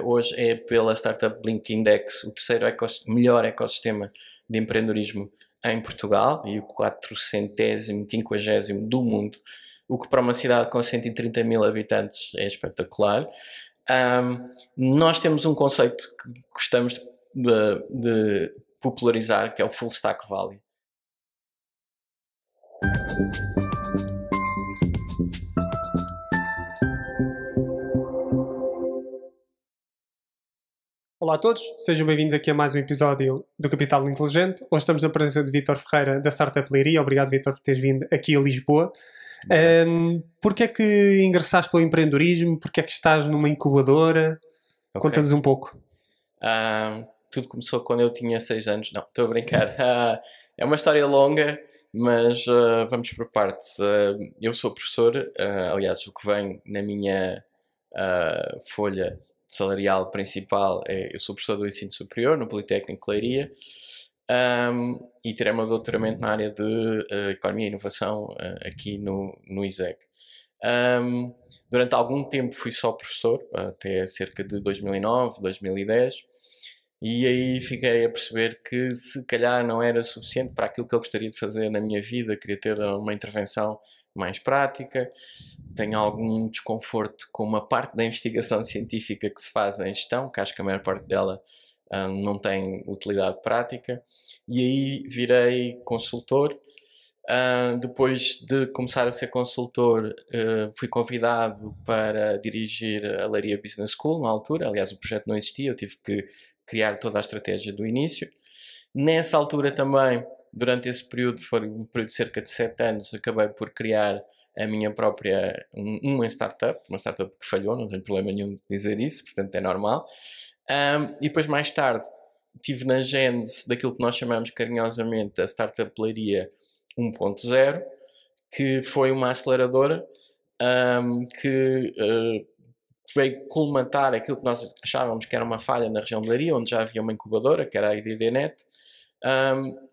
Hoje é pela Startup Blink Index o terceiro melhor ecossistema de empreendedorismo em Portugal e o 450º do mundo, o que para uma cidade com 130 mil habitantes é espetacular. Nós temos um conceito que gostamos de popularizar, que é o Full Stack Valley. Olá a todos, sejam bem-vindos aqui a mais um episódio do Capital Inteligente. Hoje estamos na presença de Vítor Ferreira, da Startup Leiria. Obrigado, Vítor, por teres vindo aqui a Lisboa. Porquê é que ingressaste para o empreendedorismo? Porquê é que estás numa incubadora? Okay. Conta-nos um pouco. Tudo começou quando eu tinha 6 anos. Não, estou a brincar. É uma história longa, mas vamos por partes. Eu sou professor, aliás, o que vem na minha folha salarial principal é: eu sou professor do ensino superior no Politécnico de Leiria e tirei o meu doutoramento na área de Economia e Inovação aqui no ISEG. Durante algum tempo fui só professor, até cerca de 2009, 2010, e aí fiquei a perceber que se calhar não era suficiente para aquilo que eu gostaria de fazer na minha vida. Queria ter uma intervenção mais prática. Tenho algum desconforto com uma parte da investigação científica que se faz em gestão, que acho que a maior parte dela não tem utilidade prática, e aí virei consultor. Depois de começar a ser consultor, fui convidado para dirigir a Leiria Business School na altura. Aliás, o projeto não existia, eu tive que criar toda a estratégia do início. Nessa altura também, durante esse período, foi um período de cerca de 7 anos, acabei por criar a minha própria uma startup que falhou, não tenho problema nenhum de dizer isso, portanto é normal. E depois, mais tarde, estive na gênese daquilo que nós chamamos carinhosamente a Startup Leiria 1.0, que foi uma aceleradora que veio colmatar aquilo que nós achávamos que era uma falha na região de Leiria, onde já havia uma incubadora, que era a IDDNet,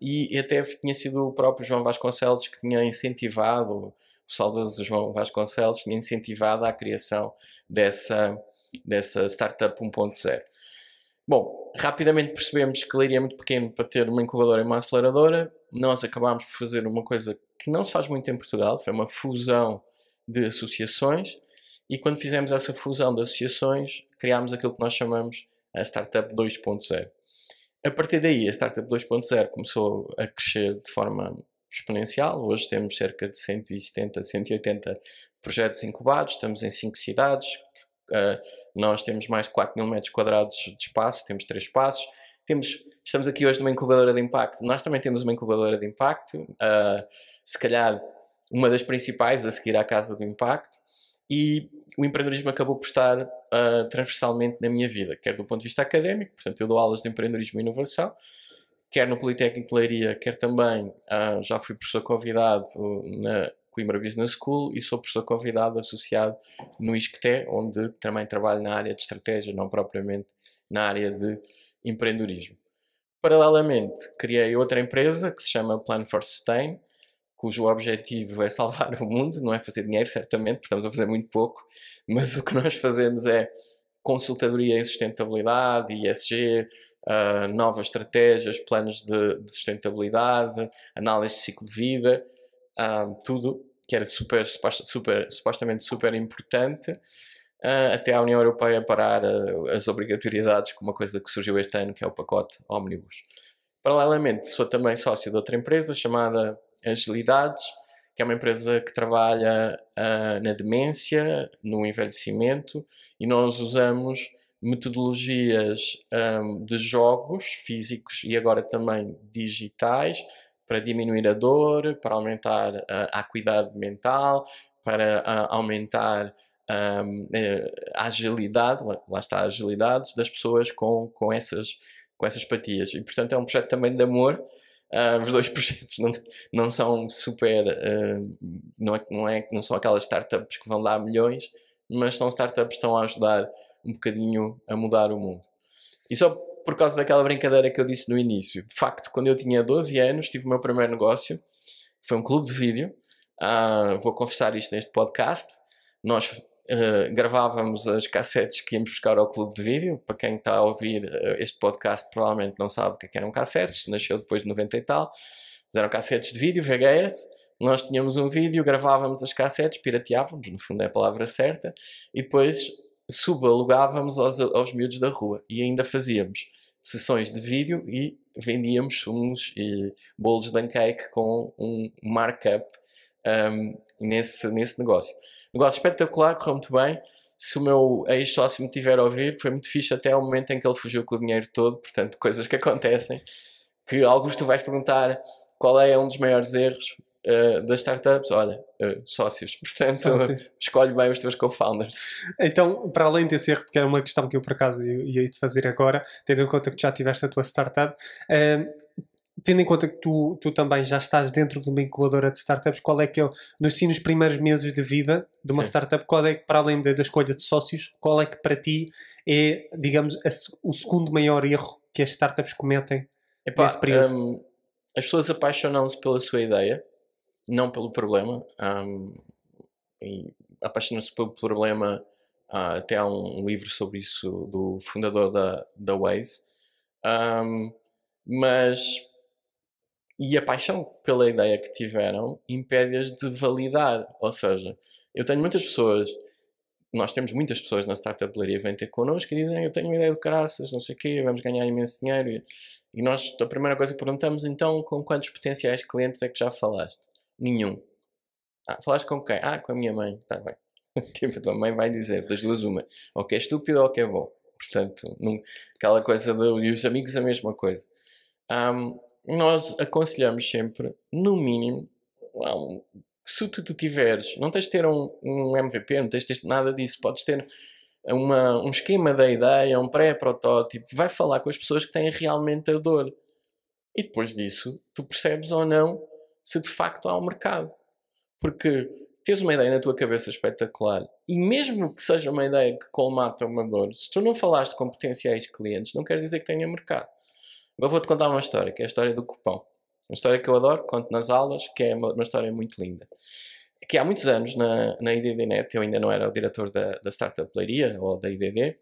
e até tinha sido o próprio João Vasconcelos que tinha incentivado, o saudoso João Vasconcelos tinha incentivado a criação dessa Startup 1.0. Bom, rapidamente percebemos que Leiria é muito pequeno para ter uma incubadora e uma aceleradora. Nós acabámos por fazer uma coisa que não se faz muito em Portugal, foi uma fusão de associações, e quando fizemos essa fusão de associações, criámos aquilo que nós chamamos a Startup 2.0. A partir daí, a Startup 2.0 começou a crescer de forma exponencial. Hoje temos cerca de 170, 180 projetos incubados, estamos em 5 cidades. Nós temos mais de 4 mil metros quadrados de espaço, temos 3 espaços. Estamos aqui hoje numa incubadora de impacto. Nós também temos uma incubadora de impacto, se calhar uma das principais a seguir à Casa do Impacto, e o empreendedorismo acabou por estar transversalmente na minha vida, quer do ponto de vista académico, portanto eu dou aulas de empreendedorismo e inovação, quer no Politécnico de Leiria, quer também já fui professor convidado na Coimbra Business School e sou professor convidado associado no ISCTE, onde também trabalho na área de estratégia, não propriamente na área de empreendedorismo. Paralelamente, criei outra empresa que se chama Plan for Sustain, cujo objetivo é salvar o mundo, não é fazer dinheiro, certamente, porque estamos a fazer muito pouco, mas o que nós fazemos é consultadoria em sustentabilidade, ESG, novas estratégias, planos de sustentabilidade, análise de ciclo de vida, tudo que era supostamente super importante, até a União Europeia parar as obrigatoriedades, com uma coisa que surgiu este ano, que é o pacote Omnibus. Paralelamente, sou também sócio de outra empresa chamada Agilidades, que é uma empresa que trabalha na demência, no envelhecimento, e nós usamos metodologias de jogos físicos e agora também digitais para diminuir a dor, para aumentar a acuidade mental, para aumentar a agilidade, lá está a agilidade das pessoas com essas patias. E portanto é um projeto também de amor. Os dois projetos não são super, não são aquelas startups que vão dar milhões, mas são startups que estão a ajudar um bocadinho a mudar o mundo. E só por causa daquela brincadeira que eu disse no início, de facto, quando eu tinha 12 anos, tive o meu primeiro negócio, que foi um clube de vídeo. Vou confessar isto neste podcast. Nós gravávamos as cassetes que íamos buscar ao clube de vídeo. Para quem está a ouvir este podcast provavelmente não sabe o que eram cassetes, nasceu depois de 90 e tal. Mas eram cassetes de vídeo, VHS. Nós tínhamos um vídeo, gravávamos as cassetes, pirateávamos, no fundo é a palavra certa, e depois subalugávamos aos miúdos da rua. E ainda fazíamos sessões de vídeo e vendíamos sumos e bolos de pancake com um markup nesse negócio. Negócio espetacular, correu muito bem. Se o meu ex-sócio me tiver a ouvir, foi muito fixe até ao momento em que ele fugiu com o dinheiro todo. Portanto, coisas que acontecem, que alguns tu vais perguntar qual é um dos maiores erros das startups. Olha, sócios. Portanto, escolhe bem os teus co-founders. Então, para além desse erro, porque era uma questão que eu por acaso ia te fazer agora, tendo em conta que já tiveste a tua startup, tendo em conta que tu também já estás dentro de uma incubadora de startups, qual é que é, nos primeiros meses de vida de uma startup, qual é que, para além da escolha de sócios, qual é que para ti é, digamos, o segundo maior erro que as startups cometem nesse período? As pessoas apaixonam-se pela sua ideia, não pelo problema. E apaixonam-se pelo problema. Até há um livro sobre isso do fundador da Waze. E a paixão pela ideia que tiveram impede-as de validar. Ou seja, eu tenho muitas pessoas, nós temos muitas pessoas na Startup Pelaria que vêm ter connosco e dizem: eu tenho uma ideia de caraças, não sei o quê, vamos ganhar imenso dinheiro. E nós, a primeira coisa que perguntamos, então, com quantos potenciais clientes é que já falaste? Nenhum. Falaste com quem? Com a minha mãe. Está bem. Tipo, a tua mãe vai dizer, das duas uma, ou que é estúpido ou que é bom. Portanto, aquela coisa e os amigos a mesma coisa. Nós aconselhamos sempre, no mínimo, se tu tiveres, não tens de ter um MVP, não tens de ter nada disso, podes ter um esquema da ideia, um pré-protótipo, vai falar com as pessoas que têm realmente a dor. E depois disso, tu percebes ou não se de facto há um mercado. Porque tens uma ideia na tua cabeça espetacular, e mesmo que seja uma ideia que colmata uma dor, se tu não falaste com potenciais clientes, não quer dizer que tenha mercado. Agora vou-te contar uma história, que é a história do cupão. Uma história que eu adoro, conto nas aulas, que é uma história muito linda. Que há muitos anos, na IDDNet, eu ainda não era o diretor da Startup Pelaria, ou da IDD,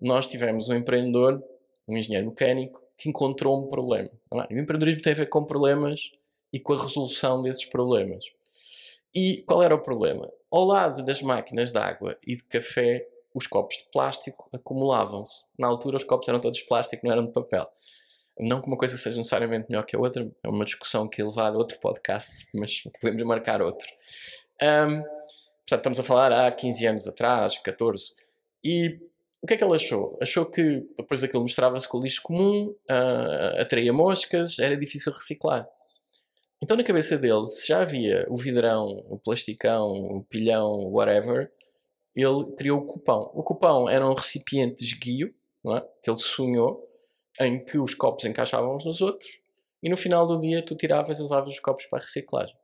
nós tivemos um empreendedor, um engenheiro mecânico, que encontrou um problema. E o empreendedorismo tem a ver com problemas e com a resolução desses problemas. E qual era o problema? Ao lado das máquinas de água e de café, os copos de plástico acumulavam-se. Na altura os copos eram todos de plástico, não eram de papel. Não que uma coisa seja necessariamente melhor que a outra, é uma discussão que ia levar a outro podcast, mas podemos marcar outro. Portanto, estamos a falar há 15 anos atrás, 14. E o que é que ele achou? Achou que depois aquilo mostrava-se com o lixo comum, atraía moscas, era difícil reciclar. Então, na cabeça dele, se já havia o vidrão, o plasticão, o pilhão, whatever, ele criou o cupão. O cupão era um recipiente de esguio, não é? Que ele sonhou, em que os copos encaixavam uns nos outros, e no final do dia tu tiravas e levavas os copos para a reciclagem.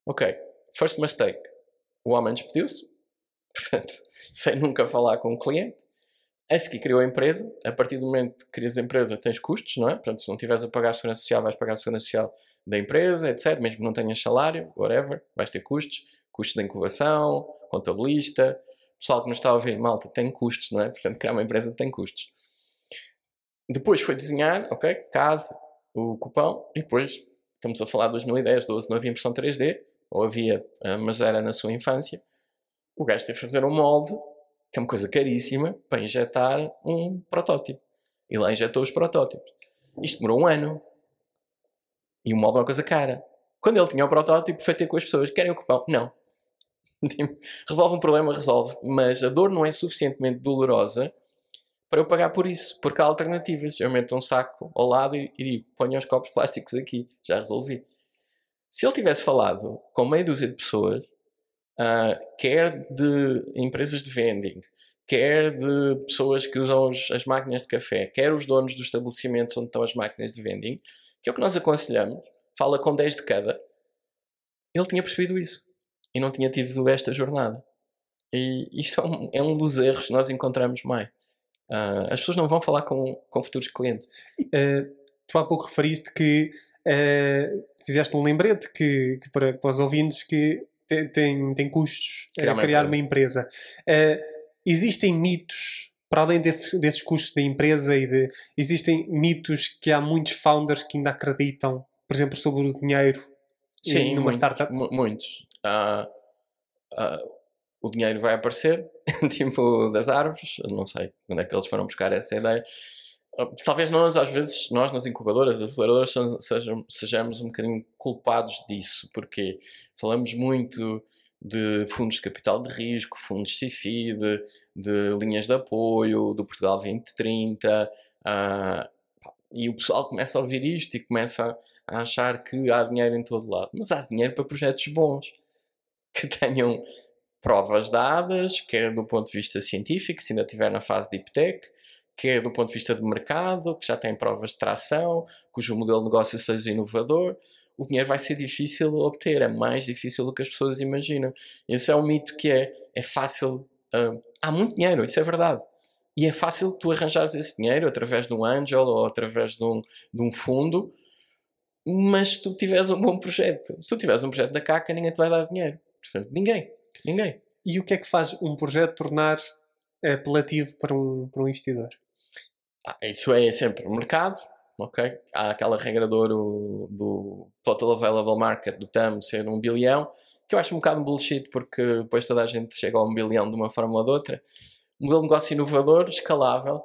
Ok, first mistake. O homem despediu-se, portanto, sem nunca falar com o cliente. A seguir criou a empresa. A partir do momento que crias a empresa tens custos, não é? Portanto, se não tiveres a pagar a segurança social, vais pagar a segurança social da empresa, etc. Mesmo que não tenhas salário, whatever, vais ter custos. Custos de incubação, contabilista. O pessoal que nos está a ouvir, malta, tem custos, não é? Portanto, criar uma empresa tem custos. Depois foi desenhar, ok, CAD, o cupão, e depois, estamos a falar de 2010, 12, não havia impressão 3D, ou havia, mas era na sua infância. O gajo teve que fazer um molde, que é uma coisa caríssima, para injetar um protótipo. E lá injetou os protótipos. Isto demorou um ano. E o molde é uma coisa cara. Quando ele tinha o protótipo, foi ter com as pessoas. Querem o cupão? Não. Resolve um problema, resolve. Mas a dor não é suficientemente dolorosa para eu pagar por isso. Porque há alternativas. Eu meto um saco ao lado e digo, ponho os copos plásticos aqui. Já resolvi. Se ele tivesse falado com meia dúzia de pessoas, quer de empresas de vending, quer de pessoas que usam as máquinas de café, quer os donos dos estabelecimentos onde estão as máquinas de vending, que é o que nós aconselhamos, fala com 10 de cada, ele tinha percebido isso e não tinha tido esta jornada. E isto é um dos erros que nós encontramos mais. As pessoas não vão falar com futuros clientes. Tu há pouco referiste que fizeste um lembrete que para os ouvintes que tem custos Criar uma criar uma empresa. Existem mitos, para além desses custos da empresa, existem mitos que há muitos founders que ainda acreditam, por exemplo, sobre o dinheiro Sim, numa muitos, startup? muitos. O dinheiro vai aparecer, tipo das árvores, não sei onde é que eles foram buscar essa ideia. Talvez nós, às vezes, nós nas incubadoras, aceleradoras, sejamos um bocadinho culpados disso, porque falamos muito de fundos de capital de risco, fundos CIFI, de linhas de apoio, do Portugal 2030, e o pessoal começa a ouvir isto e começa a achar que há dinheiro em todo lado. Mas há dinheiro para projetos bons, que tenham provas dadas, quer do ponto de vista científico, se ainda estiver na fase de deep tech, quer do ponto de vista de mercado, que já tem provas de tração, cujo modelo de negócio seja inovador. O dinheiro vai ser difícil de obter, é mais difícil do que as pessoas imaginam. Esse é um mito que é fácil. Há muito dinheiro, isso é verdade. E é fácil tu arranjares esse dinheiro através de um angel ou através de um fundo, mas se tu tiveres um bom projeto, se tu tiveres um projeto da caca, ninguém te vai dar dinheiro. Portanto, ninguém. E o que é que faz um projeto tornar apelativo para um investidor? Isso é sempre o mercado, ok? Há aquela regra de ouro do Total Available Market, do TAM, ser 1 bilhão, que eu acho um bocado bullshit, porque depois toda a gente chega a 1 bilhão de uma forma ou de outra. Modelo de negócio inovador, escalável.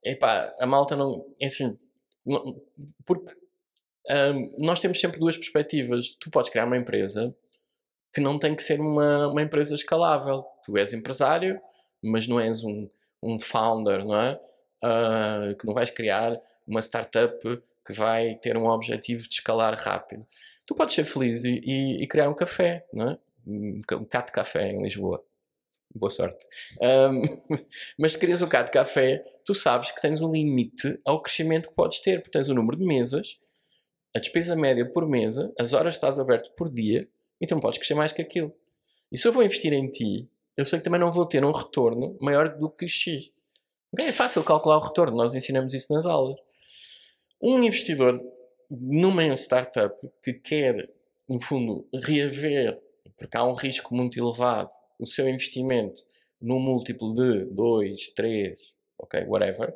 Epá, a malta não... É assim... Não, porque nós temos sempre duas perspectivas. Tu podes criar uma empresa que não tem que ser uma empresa escalável. Tu és empresário, mas não és um founder, não é? Que não vais criar uma startup que vai ter um objetivo de escalar rápido. Tu podes ser feliz e criar um café, não é? Um bocado de café em Lisboa. Boa sorte. Mas se crias um bocado de café, tu sabes que tens um limite ao crescimento que podes ter, porque tens o número de mesas, a despesa média por mesa, as horas que estás aberto por dia, então podes crescer mais que aquilo. E se eu vou investir em ti, eu sei que também não vou ter um retorno maior do que X. Okay? É fácil calcular o retorno, nós ensinamos isso nas aulas. Um investidor numa startup que quer, no fundo, reaver, porque há um risco muito elevado, o seu investimento num múltiplo de 2, 3, ok, whatever,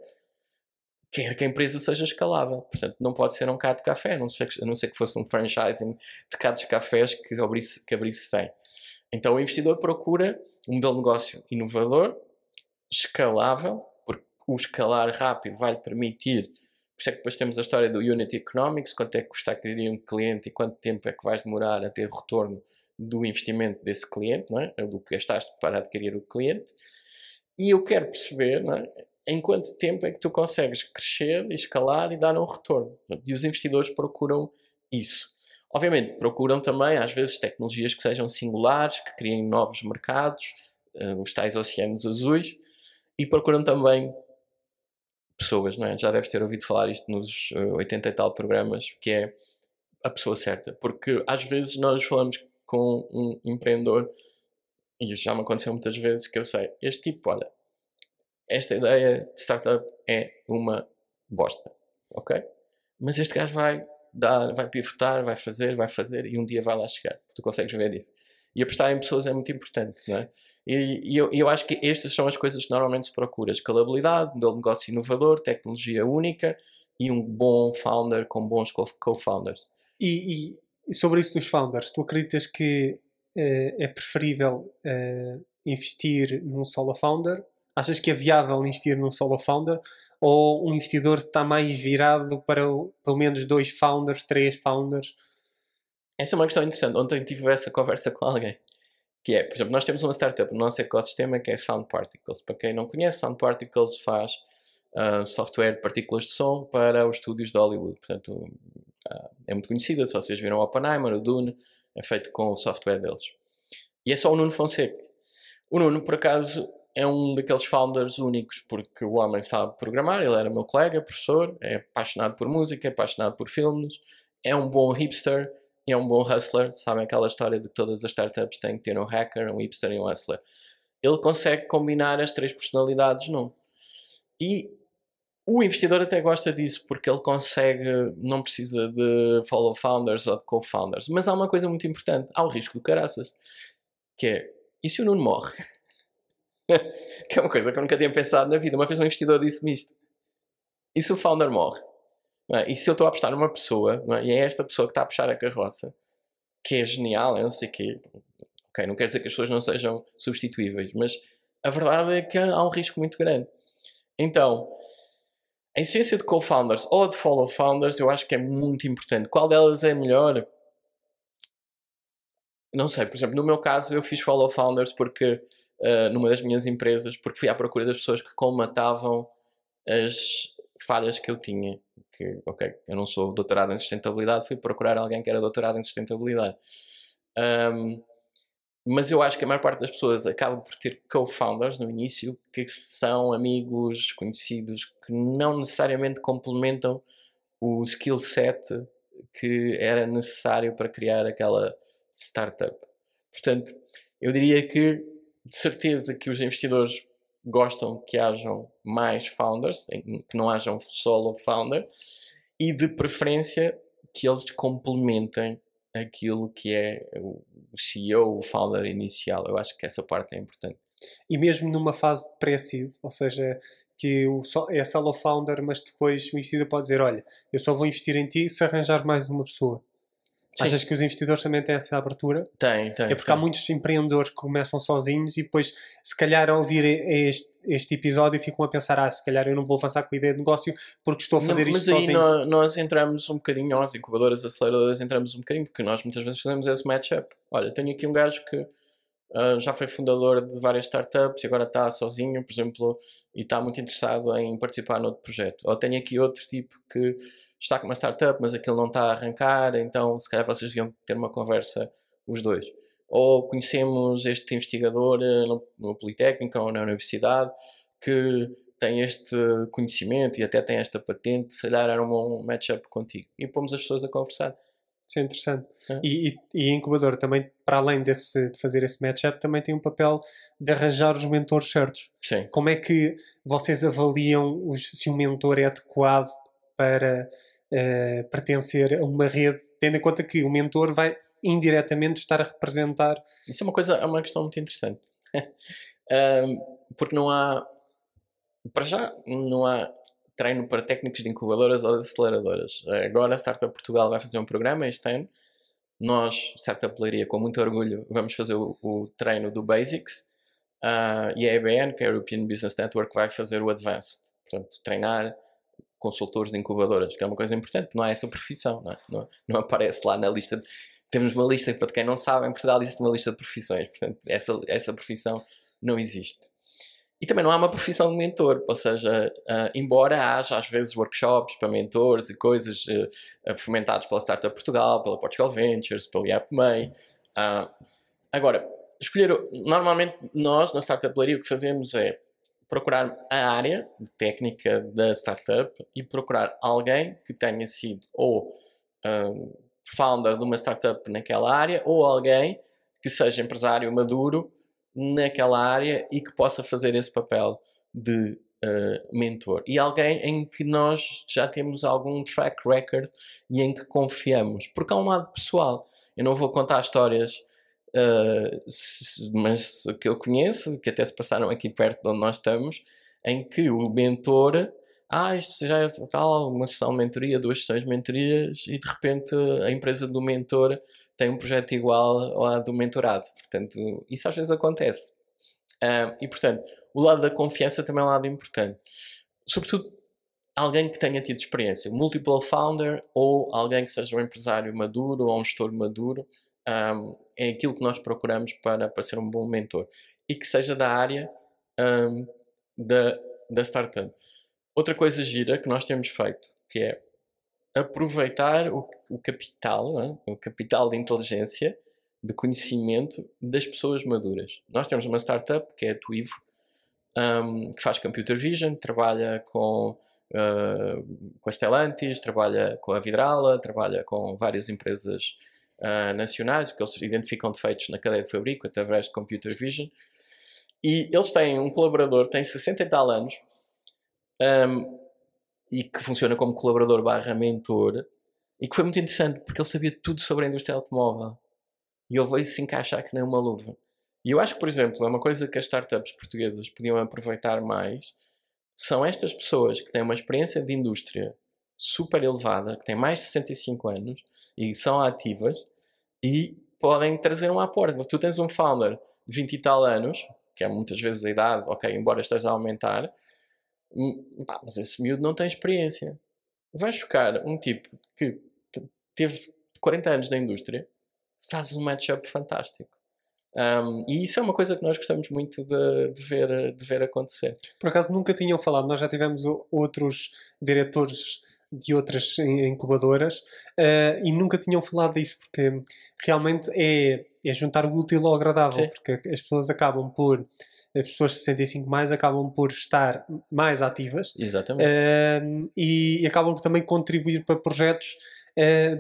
quer que a empresa seja escalável. Portanto, não pode ser um cado de café, a não ser que fosse um franchising de cados de cafés que abrisse 100. Então o investidor procura um modelo de negócio inovador, escalável, porque o escalar rápido vai lhe permitir. Por isso é que depois temos a história do Unit Economics, quanto é que custa adquirir um cliente e quanto tempo é que vais demorar a ter retorno do investimento desse cliente, não é? Do que gastaste para adquirir o cliente. E eu quero perceber, não é? Em quanto tempo é que tu consegues crescer, escalar e dar um retorno. E os investidores procuram isso. Obviamente, procuram também, às vezes, tecnologias que sejam singulares, que criem novos mercados, os tais oceanos azuis, e procuram também pessoas, não é? Já deves ter ouvido falar isto nos 80 e tal programas, que é a pessoa certa. Porque às vezes nós falamos com um empreendedor, e já me aconteceu muitas vezes, que eu sei, este tipo, olha, esta ideia de startup é uma bosta, ok? Mas este gajo vai pivotar, vai fazer e um dia vai lá chegar. Tu consegues ver isso. E apostar em pessoas é muito importante, não é? E eu acho que estas são as coisas que normalmente se procura. Escalabilidade, modelo de negócio inovador, tecnologia única e um bom founder com bons co-founders. E sobre isso dos founders, tu acreditas que é preferível investir num solo founder? Achas que é viável investir num solo founder? Ou um investidor está mais virado para pelo menos 2 founders, 3 founders? Essa é uma questão interessante. Ontem tive essa conversa com alguém. Que é, por exemplo, nós temos uma startup no nosso ecossistema que é Sound Particles. Para quem não conhece, Sound Particles faz software de partículas de som para os estúdios de Hollywood. Portanto, é muito conhecida. Se vocês viram o Oppenheimer, o Dune, é feito com o software deles. E é só o Nuno Fonseca. O Nuno, por acaso, é um daqueles founders únicos, porque o homem sabe programar, ele era meu colega, professor, é apaixonado por música, é apaixonado por filmes, é um bom hipster e é um bom hustler. Sabem aquela história de que todas as startups têm que ter um hacker, um hipster e um hustler. Ele consegue combinar as 3 personalidades num. E o investidor até gosta disso, porque ele consegue, não precisa de follow founders ou de co-founders. Mas há uma coisa muito importante, há o risco do caraças. que é, e se o Nuno morre? Que é uma coisa que eu nunca tinha pensado na vida. Uma vez um investidor disse-me isto. E se o founder morre? Não é? E se eu estou a apostar numa pessoa, não é? E é esta pessoa que está a puxar a carroça, que é genial, eu não sei o quê. Ok, não quer dizer que as pessoas não sejam substituíveis, mas a verdade é que há um risco muito grande. Então, a essência de co-founders ou de follow founders eu acho que é muito importante. Qual delas é melhor? Não sei, por exemplo, no meu caso eu fiz follow founders porque numa das minhas empresas, porque fui à procura das pessoas que colmatavam as falhas que eu tinha. Que, ok, eu não sou doutorado em sustentabilidade, fui procurar alguém que era doutorado em sustentabilidade. Mas eu acho que a maior parte das pessoas acaba por ter co-founders no início que são amigos, conhecidos, que não necessariamente complementam o skill set que era necessário para criar aquela startup. Portanto, eu diria que de certeza que os investidores gostam que hajam mais founders, que não hajam solo founder, e de preferência que eles complementem aquilo que é o CEO, o founder inicial. Eu acho que essa parte é importante. E mesmo numa fase de pré-seed, ou seja, que é solo founder, mas depois o investidor pode dizer, olha, eu só vou investir em ti se arranjar mais uma pessoa. Sim. Achas que os investidores também têm essa abertura? Tem. É porque há muitos empreendedores que começam sozinhos e depois, se calhar, ao ouvir este episódio, ficam a pensar, se calhar eu não vou avançar com a ideia de negócio porque estou a fazer isto sozinho. Mas aí nós entramos um bocadinho, nós, incubadoras, aceleradoras, entramos um bocadinho, porque nós muitas vezes fazemos esse match-up. Olha, tenho aqui um gajo que já foi fundador de várias startups e agora está sozinho, por exemplo, e está muito interessado em participar noutro projeto. Ou tenho aqui outro tipo que está com uma startup, mas aquilo não está a arrancar, então se calhar vocês deviam ter uma conversa os dois. Ou conhecemos este investigador no Politécnico ou na universidade que tem este conhecimento e até tem esta patente, se calhar era um match-up contigo. E pomos as pessoas a conversar. Isso é interessante. E a incubadora também, para além de fazer esse match-up, também tem um papel de arranjar os mentores certos. Sim. Como é que vocês avaliam se o mentor é adequado para pertencer a uma rede, tendo em conta que o mentor vai indiretamente estar a representar... Isso é uma questão muito interessante. Porque não há... Para já, não há treino para técnicos de incubadoras ou de aceleradoras. Agora a Startup Portugal vai fazer um programa este ano. Nós, Startup Leiria, com muito orgulho, vamos fazer o treino do Basics. E a EBN, que é a European Business Network, vai fazer o Advanced. Portanto, treinar consultores de incubadoras, que é uma coisa importante. Não há essa profissão, não aparece lá na lista. Temos uma lista, para quem não sabe, em Portugal existe uma lista de profissões. Portanto, essa profissão não existe. E também não há uma profissão de mentor, ou seja, embora haja às vezes workshops para mentores e coisas fomentados pela Startup Portugal, pela Portugal Ventures, pela IAPMEI. Agora, normalmente nós na Startup Leiria o que fazemos é procurar a área técnica da startup e procurar alguém que tenha sido ou founder de uma startup naquela área ou alguém que seja empresário maduro naquela área e que possa fazer esse papel de mentor. E alguém em que nós já temos algum track record e em que confiamos. Porque há um lado pessoal. Eu não vou contar histórias, mas que eu conheço, que até se passaram aqui perto de onde nós estamos, em que o mentor... isto já é tal, uma sessão de mentoria, 2 sessões de mentorias e de repente a empresa do mentor tem um projeto igual ao do mentorado. Portanto, isso às vezes acontece. E portanto, o lado da confiança também é um lado importante. Sobretudo, alguém que tenha tido experiência, multiple founder ou alguém que seja um empresário maduro ou um gestor maduro, é aquilo que nós procuramos para ser um bom mentor. E que seja da área da startup. Outra coisa gira que nós temos feito, que é aproveitar o capital, o capital de inteligência, de conhecimento das pessoas maduras. Nós temos uma startup, que é a Tuivo, que faz computer vision, trabalha com a Stellantis, trabalha com a Vidrala, trabalha com várias empresas nacionais, que eles identificam defeitos na cadeia de fabrico através de computer vision. E eles têm um colaborador, tem 60 e tal anos, e que funciona como colaborador / mentor, e que foi muito interessante porque ele sabia tudo sobre a indústria automóvel e ele veio se encaixar que nem uma luva. E eu acho que, por exemplo, é uma coisa que as startups portuguesas podiam aproveitar mais, são estas pessoas que têm uma experiência de indústria super elevada, que têm mais de 65 anos e são ativas e podem trazer um aporte. Tu tens um founder de 20 e tal anos, que é muitas vezes a idade, ok, embora esteja a aumentar, mas esse miúdo não tem experiência. Vais buscar um tipo que teve 40 anos na indústria, fazes um matchup fantástico. E isso é uma coisa que nós gostamos muito de ver acontecer. Por acaso nunca tinham falado, nós já tivemos outros diretores de outras incubadoras e nunca tinham falado disso, porque realmente é juntar o útil ao agradável, Sim. porque as pessoas acabam por, as pessoas de 65 mais acabam por estar mais ativas. Exatamente. E acabam por também contribuir para projetos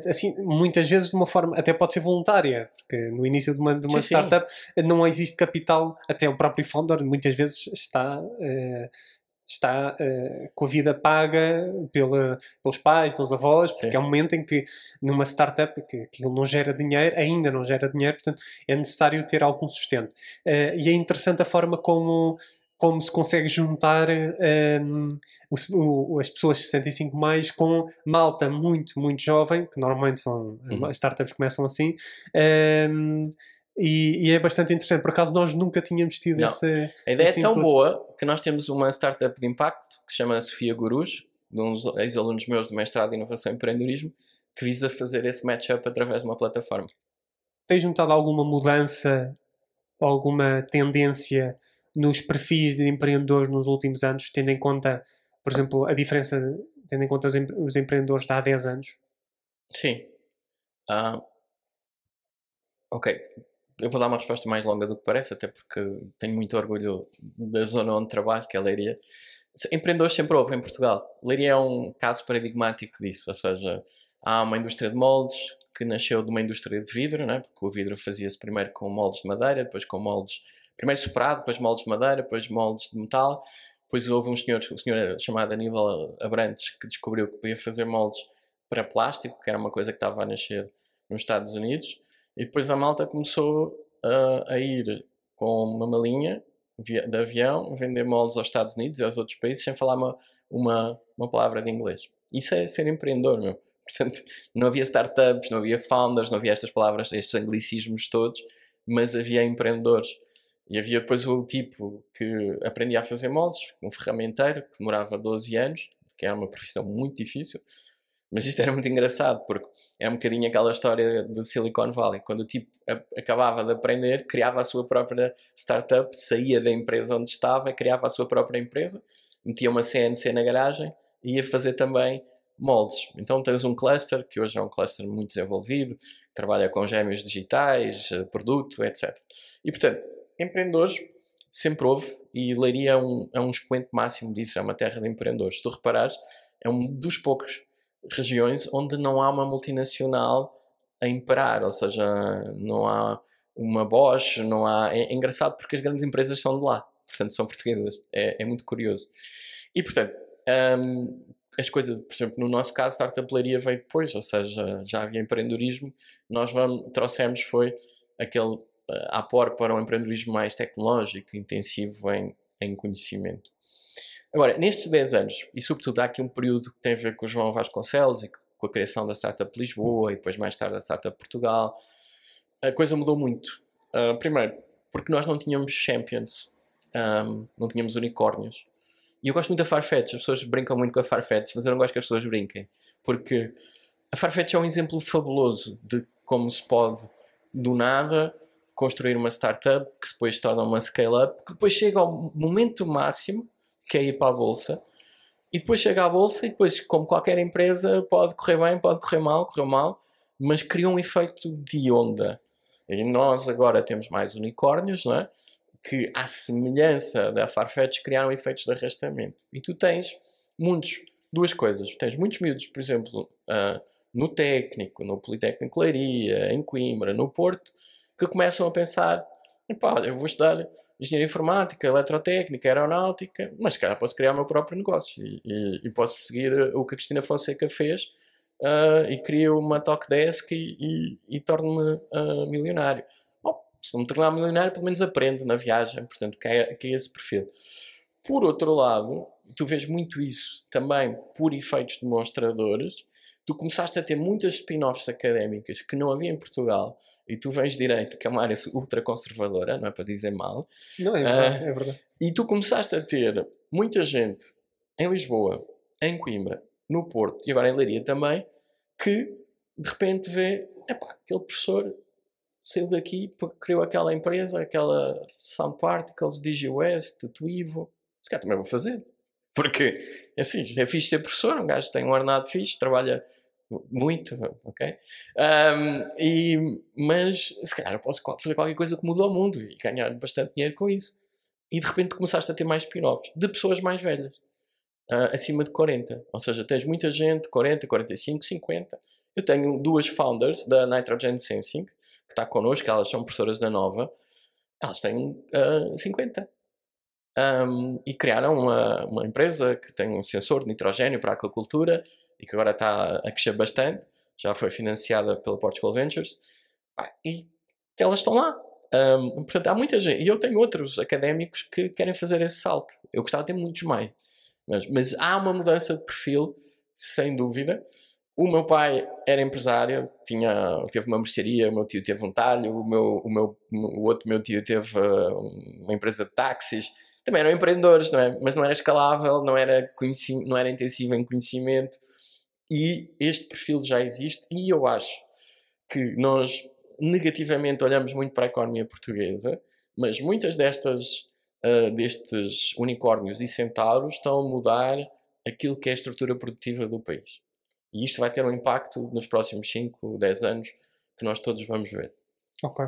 assim, muitas vezes de uma forma, até pode ser voluntária, porque no início de uma Sim, startup não existe capital, até o próprio founder muitas vezes está com a vida paga pelos pais, pelos avós, porque Sim. é um momento em que numa startup que aquilo não gera dinheiro, ainda não gera dinheiro, portanto é necessário ter algum sustento. E é interessante a forma como se consegue juntar as pessoas de 65 mais com malta muito, muito jovem, que normalmente são as startups começam assim, e é bastante interessante. Por acaso nós nunca tínhamos tido essa. A ideia é tão boa que nós temos uma startup de impacto que se chama Sofia Gurus, de uns ex-alunos meus do mestrado de Inovação e Empreendedorismo, que visa fazer esse matchup através de uma plataforma. Tens notado alguma mudança, alguma tendência nos perfis de empreendedores nos últimos anos, tendo em conta, por exemplo, a diferença, tendo em conta os empreendedores de há 10 anos? Sim. Ok. Eu vou dar uma resposta mais longa do que parece, até porque tenho muito orgulho da zona onde trabalho, que é a Leiria. Empreendedores sempre houve em Portugal. Leiria é um caso paradigmático disso, ou seja, há uma indústria de moldes que nasceu de uma indústria de vidro, né? Porque o vidro fazia-se primeiro com moldes de madeira, depois com moldes, primeiro soprado, depois moldes de madeira, depois moldes de metal. Depois houve um senhor chamado Aníbal Abrantes que descobriu que podia fazer moldes para plástico, que era uma coisa que estava a nascer nos Estados Unidos. E depois a malta começou a ir com uma malinha de avião, vender moldes aos Estados Unidos e aos outros países sem falar uma palavra de inglês. Isso é ser empreendedor, meu. Portanto, não havia startups, não havia founders, não havia estas palavras, estes anglicismos todos, mas havia empreendedores. E havia depois o tipo que aprendia a fazer moldes, um ferramenteiro, que demorava 12 anos, que era uma profissão muito difícil. Mas isto era muito engraçado, porque é um bocadinho aquela história do Silicon Valley. Quando o tipo acabava de aprender, criava a sua própria startup, saía da empresa onde estava, criava a sua própria empresa, metia uma CNC na garagem e ia fazer também moldes. Então tens um cluster, que hoje é um cluster muito desenvolvido, trabalha com gêmeos digitais, produto, etc. E portanto, empreendedores sempre houve, e Leiria é um expoente máximo disso, é uma terra de empreendedores. Se tu reparares, é um dos poucos regiões onde não há uma multinacional a imperar, ou seja, não há uma Bosch, não há... É engraçado porque as grandes empresas são de lá, portanto são portuguesas, é muito curioso. E portanto, as coisas, por exemplo, no nosso caso, Startup Leiria veio depois, ou seja, já havia empreendedorismo, nós trouxemos foi aquele aporte para um empreendedorismo mais tecnológico, intensivo em conhecimento. Agora, nestes 10 anos, e sobretudo há aqui um período que tem a ver com o João Vasconcelos e com a criação da Startup Lisboa e depois mais tarde da Startup Portugal, a coisa mudou muito. Primeiro, porque nós não tínhamos champions, não tínhamos unicórnios. E eu gosto muito da Farfetch, as pessoas brincam muito com a Farfetch, mas eu não gosto que as pessoas brinquem, porque a Farfetch é um exemplo fabuloso de como se pode, do nada, construir uma startup que depois se torna uma scale-up, que depois chega ao momento máximo, que é ir para a bolsa, e depois chega à bolsa e depois, como qualquer empresa, pode correr bem, pode correr mal, mas cria um efeito de onda. E nós agora temos mais unicórnios, não é? Que, à semelhança da Farfetch, criaram efeitos de arrastamento. E tu tens duas coisas. Tens muitos miúdos, por exemplo, no técnico, no Politécnico de Leiria, em Coimbra, no Porto, que começam a pensar, olha, eu vou estudar engenharia informática, eletrotécnica, aeronáutica, mas cara, posso criar o meu próprio negócio e posso seguir o que a Cristina Fonseca fez e crio uma Talkdesk e torno-me milionário. Bom, se não me tornar milionário, pelo menos aprendo na viagem. Portanto, que é esse perfil. Por outro lado, tu vês muito isso também por efeitos demonstradores. Tu começaste a ter muitas spin-offs académicas que não havia em Portugal, e tu vens direito, que é uma área ultraconservadora, não é para dizer mal. Não, é verdade, é verdade. E tu começaste a ter muita gente em Lisboa, em Coimbra, no Porto e agora em Leiria também, que de repente vê, aquele professor saiu daqui porque criou aquela empresa, aquela Sound Particles, DigiWest, Tuivo, se calhar também vou fazer. Porque, assim, é fixe ser professor, um gajo tem um ordenado fixe, trabalha muito, ok? Mas, se calhar, eu posso fazer qualquer coisa que mude o mundo e ganhar bastante dinheiro com isso. E, de repente, começaste a ter mais spin-offs de pessoas mais velhas, acima de 40. Ou seja, tens muita gente, 40, 45, 50. Eu tenho 2 founders da Nitrogen Sensing, que está connosco, elas são professoras da Nova, elas têm 50. E criaram uma empresa que tem um sensor de nitrogênio para a aquacultura e que agora está a crescer bastante, já foi financiada pela Portugal Ventures, e elas estão lá. Portanto, há muita gente, e eu tenho outros académicos que querem fazer esse salto. Eu gostava de ter muitos mais, mas há uma mudança de perfil, sem dúvida. O meu pai era empresário, teve uma mercearia, o meu tio teve um talho, o outro meu tio teve uma empresa de táxis. Também eram empreendedores, não é? Mas não era escalável, não era intensivo em conhecimento, e este perfil já existe, e eu acho que nós negativamente olhamos muito para a economia portuguesa, mas muitas destes unicórnios e centauros estão a mudar aquilo que é a estrutura produtiva do país. E isto vai ter um impacto nos próximos 5, 10 anos que nós todos vamos ver. Ok,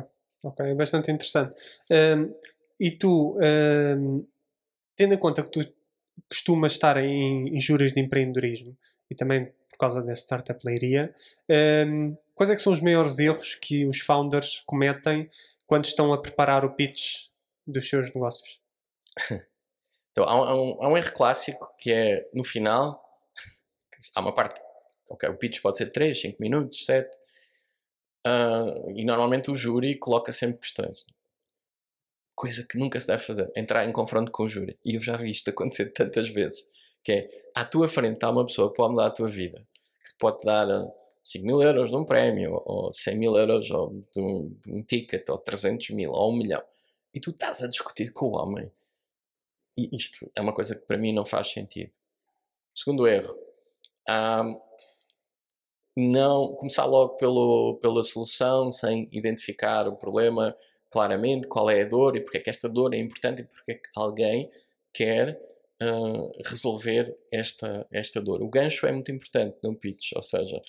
é bastante interessante. E tu, tendo em conta que tu costumas estar em juras de empreendedorismo e também por causa da Startup Leiria, quais é que são os maiores erros que os founders cometem quando estão a preparar o pitch dos seus negócios? Então, há um erro clássico que é, no final, há uma parte, ok, o pitch pode ser 3, 5 minutos, 7, e normalmente o júri coloca sempre questões. Coisa que nunca se deve fazer, entrar em confronto com o júri. E eu já vi isto acontecer tantas vezes, que é, à tua frente está uma pessoa que pode mudar a tua vida, que pode dar 5.000 euros de um prémio, ou 100.000 euros ou de um ticket, ou 300.000, ou 1 milhão. E tu estás a discutir com o homem. E isto é uma coisa que para mim não faz sentido. Segundo erro, não começar logo pela solução, sem identificar o problema claramente, qual é a dor e porque é que esta dor é importante e porque é que alguém quer resolver esta dor. O gancho é muito importante num pitch, ou seja,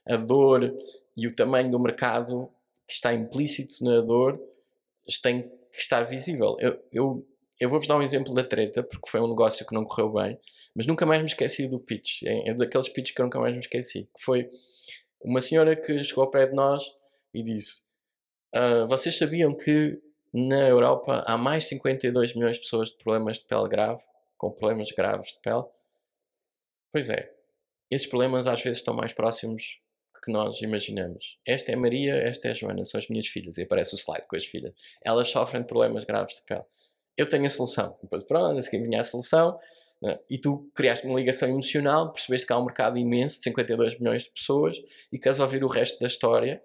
a dor e o tamanho do mercado que está implícito na dor tem que estar visível. Eu vou-vos dar um exemplo da treta, porque foi um negócio que não correu bem, mas nunca mais me esqueci do pitch. É daqueles pitches que eu nunca mais me esqueci. Que foi uma senhora que chegou ao pé de nós e disse: vocês sabiam que na Europa há mais de 52 milhões de pessoas de problemas de pele grave, com problemas graves de pele? Pois é, esses problemas às vezes estão mais próximos que nós imaginamos. Esta é a Maria, esta é a Joana, são as minhas filhas, e aparece o slide com as filhas. Elas sofrem de problemas graves de pele. Eu tenho a solução. Depois, pronto, assim vinha a solução, né? E tu criaste uma ligação emocional, percebeste que há um mercado imenso de 52 milhões de pessoas e queres ouvir o resto da história.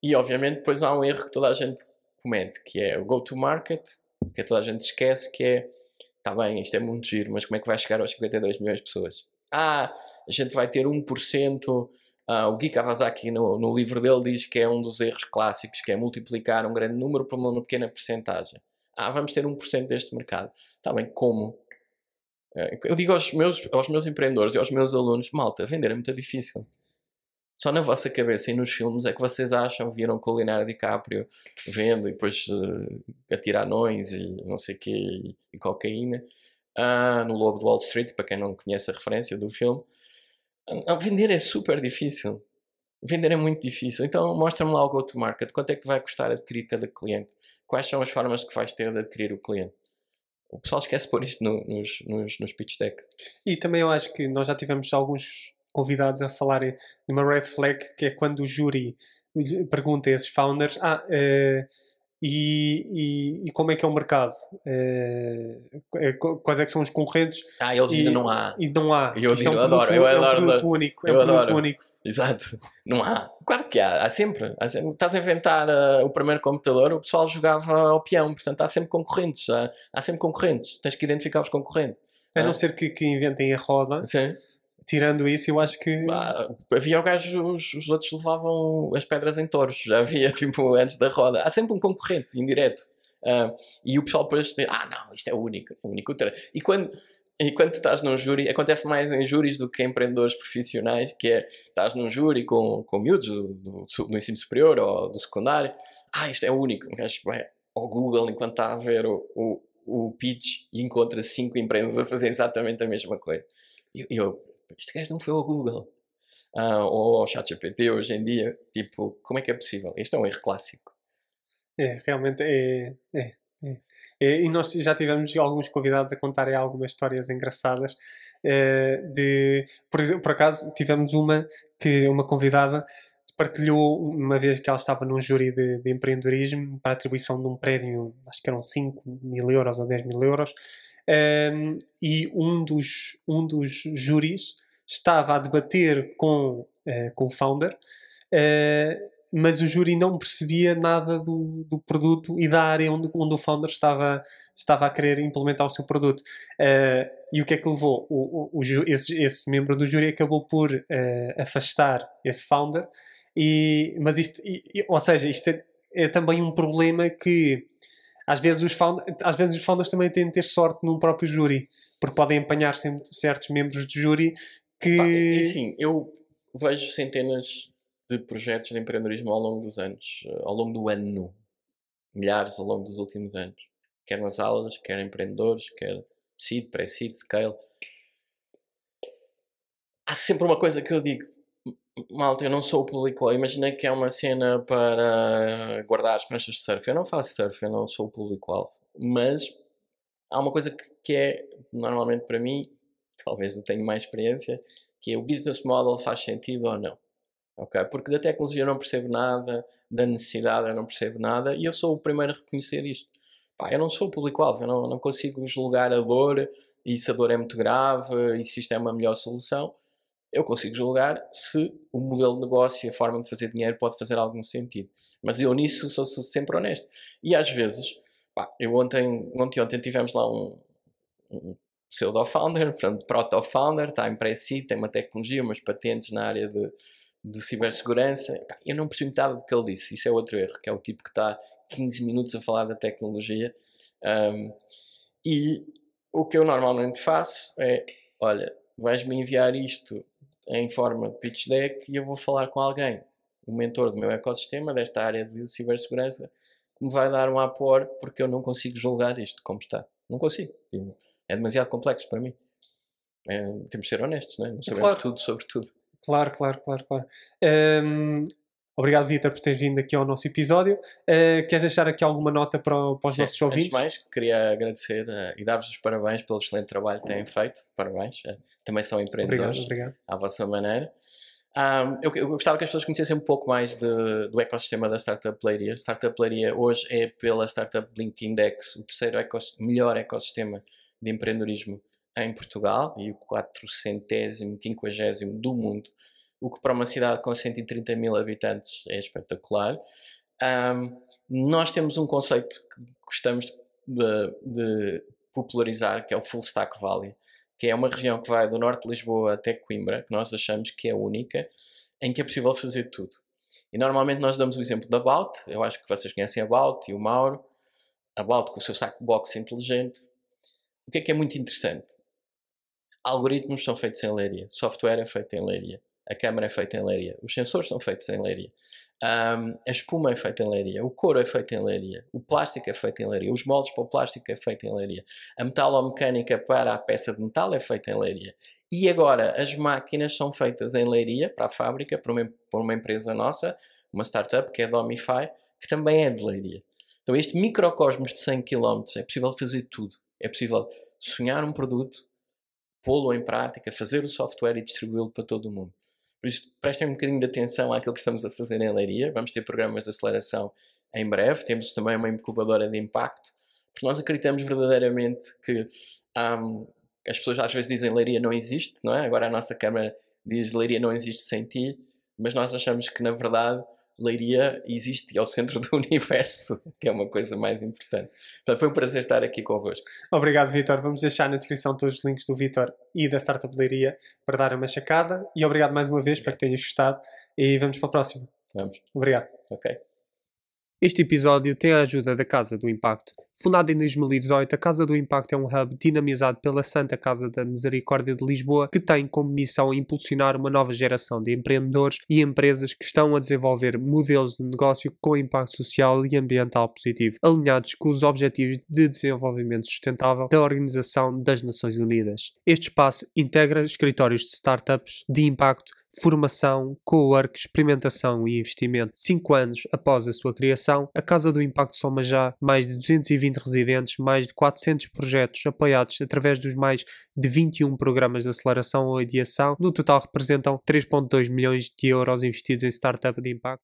E obviamente depois há um erro que toda a gente comete, que é o go-to-market, que toda a gente esquece, que é, está bem, isto é muito giro, mas como é que vai chegar aos 52 milhões de pessoas? A gente vai ter 1%, o Guy Kawasaki no livro dele diz que é um dos erros clássicos, que é multiplicar um grande número por uma pequena percentagem. Vamos ter 1% deste mercado. Está bem, como? Eu digo aos meus empreendedores e aos meus alunos, malta, vender é muito difícil. Só na vossa cabeça e nos filmes é que vocês acham, viram com o Leonardo DiCaprio vendo e depois atirar anões e não sei o quê, e cocaína, no Lobo de Wall Street, para quem não conhece a referência do filme. Vender é super difícil. Vender é muito difícil. Então mostra-me lá o go-to-market. Quanto é que te vai custar adquirir cada cliente? Quais são as formas que vais ter de adquirir o cliente? O pessoal esquece de pôr isto nos pitch decks. E também eu acho que nós já tivemos alguns convidados a falarem de uma red flag, que é quando o júri pergunta a esses founders e como é que é o mercado? Quais é que são os concorrentes? Eles dizem não há. E não há. Eu Isto é um adoro, produto, eu é um adoro. produto único. É Eu um produto adoro. único. Exato. Não há. Claro que há. Há sempre. Estás a inventar o primeiro computador, o pessoal jogava ao peão. Portanto, há sempre concorrentes. Há sempre concorrentes. Tens que identificar os concorrentes. A não ser que inventem a roda. Sim. Tirando isso, eu acho que... havia o gajo, os outros levavam as pedras em touros. Já havia, tipo, antes da roda. Há sempre um concorrente, indireto. E o pessoal depois diz, não, isto é o único. E quando estás num júri, acontece mais em júris do que em empreendedores profissionais, que é, estás num júri com miúdos do ensino superior ou do secundário, isto é o único. O gajo vai ao Google enquanto está a ver o pitch e encontra 5 empresas a fazer exatamente a mesma coisa. E este gajo não foi ao Google ou ao ChatGPT hoje em dia. Tipo, como é que é possível? Este é um erro clássico. Realmente e nós já tivemos alguns convidados a contarem algumas histórias engraçadas. Por exemplo, por acaso tivemos uma convidada partilhou uma vez que ela estava num júri de empreendedorismo para a atribuição de um prédio, acho que eram 5.000 euros ou 10.000 euros, e um dos júris estava a debater com o founder, mas o júri não percebia nada do produto e da área onde o founder estava a querer implementar o seu produto. E o que é que levou? Esse membro do júri acabou por afastar esse founder, mas isto, ou seja, isto é também um problema que às vezes os founders também têm de ter sorte num próprio júri, porque podem apanhar certos membros de júri que... Sim, eu vejo centenas de projetos de empreendedorismo ao longo dos anos, ao longo do ano, milhares ao longo dos últimos anos, quer nas aulas, quer empreendedores, quer seed, pré-seed, scale. Há sempre uma coisa que eu digo, malta, eu não sou o público. Imagina que é uma cena para guardar as pranchas de surf. Eu não faço surf, eu não sou o público-alvo. Mas há uma coisa que é, normalmente para mim, talvez eu tenha mais experiência, que é o business model faz sentido ou não. Okay? Porque da tecnologia eu não percebo nada, da necessidade eu não percebo nada, e eu sou o primeiro a reconhecer isto. Eu não sou o público-alvo, eu não consigo julgar a dor, e se a dor é muito grave, e se isto é uma melhor solução. Eu consigo julgar se o modelo de negócio e a forma de fazer dinheiro pode fazer algum sentido. Mas eu nisso sou sempre honesto. E às vezes, eu ontem tivemos lá um pseudo-founder, proto-founder, está em pré-seed, tem uma tecnologia, umas patentes na área de cibersegurança. Eu não percebi metade do que ele disse. Isso é outro erro, que é o tipo que está 15 minutos a falar da tecnologia. E o que eu normalmente faço é, olha, vais-me enviar isto em forma de pitch deck e eu vou falar com alguém, um mentor do meu ecossistema, desta área de cibersegurança, que me vai dar um apoio, porque eu não consigo julgar isto como está. Não consigo. É demasiado complexo para mim. Temos de ser honestos, não é? Não sabemos tudo sobre tudo. Claro. Obrigado, Vítor, por teres vindo aqui ao nosso episódio. Queres deixar aqui alguma nota para os nossos ouvintes? Antes de mais, queria agradecer e dar-vos os parabéns pelo excelente trabalho que têm feito. Parabéns. Também são empreendedores. Obrigado. À vossa maneira. Eu gostava que as pessoas conhecessem um pouco mais do ecossistema da Startup Leiria. Startup Leiria hoje é, pela Startup Blink Index, o terceiro melhor ecossistema de empreendedorismo em Portugal e o 450º do mundo, o que para uma cidade com 130 mil habitantes é espetacular. Nós temos um conceito que gostamos de popularizar, que é o Full Stack Valley, que é uma região que vai do norte de Lisboa até Coimbra, que nós achamos que é única, em que é possível fazer tudo. E normalmente nós damos o exemplo da About. Eu acho que vocês conhecem a About e o Mauro. A About com o seu saco de boxe inteligente. O que é muito interessante? Algoritmos são feitos em Leiria, software é feito em Leiria, a câmara é feita em Leiria, os sensores são feitos em Leiria, a espuma é feita em Leiria, o couro é feito em Leiria, o plástico é feito em Leiria, os moldes para o plástico é feito em Leiria, a metalomecânica para a peça de metal é feita em Leiria. E agora as máquinas são feitas em Leiria para a fábrica, por uma empresa nossa, uma startup que é a Domify, que também é de Leiria. Então este microcosmos de 100 km é possível fazer tudo. É possível sonhar um produto, pô-lo em prática, fazer o software e distribuí-lo para todo o mundo. Por isso, prestem um bocadinho de atenção àquilo que estamos a fazer em Leiria. Vamos ter programas de aceleração em breve. Temos também uma incubadora de impacto, porque nós acreditamos verdadeiramente que as pessoas às vezes dizem Leiria não existe, não é? Agora a nossa Câmara diz Leiria não existe sem ti, mas nós achamos que na verdade Leiria existe e é o centro do universo, que é uma coisa mais importante. Portanto, foi um prazer estar aqui convosco. Obrigado, Vítor. Vamos deixar na descrição todos os links do Vítor e da Startup Leiria para dar uma checada. E obrigado mais uma vez, espero que tenhas gostado. E vamos para a próxima. Vamos. Obrigado. Ok. Este episódio tem a ajuda da Casa do Impacto. Fundada em 2018, a Casa do Impacto é um hub dinamizado pela Santa Casa da Misericórdia de Lisboa, que tem como missão impulsionar uma nova geração de empreendedores e empresas que estão a desenvolver modelos de negócio com impacto social e ambiental positivo, alinhados com os Objetivos de Desenvolvimento Sustentável da Organização das Nações Unidas. Este espaço integra escritórios de startups de impacto, formação, co-work, experimentação e investimento. 5 anos após a sua criação, a Casa do Impacto soma já mais de 220 residentes, mais de 400 projetos apoiados através dos mais de 21 programas de aceleração ou ideação. No total representam 3,2 milhões de euros investidos em startup de impacto.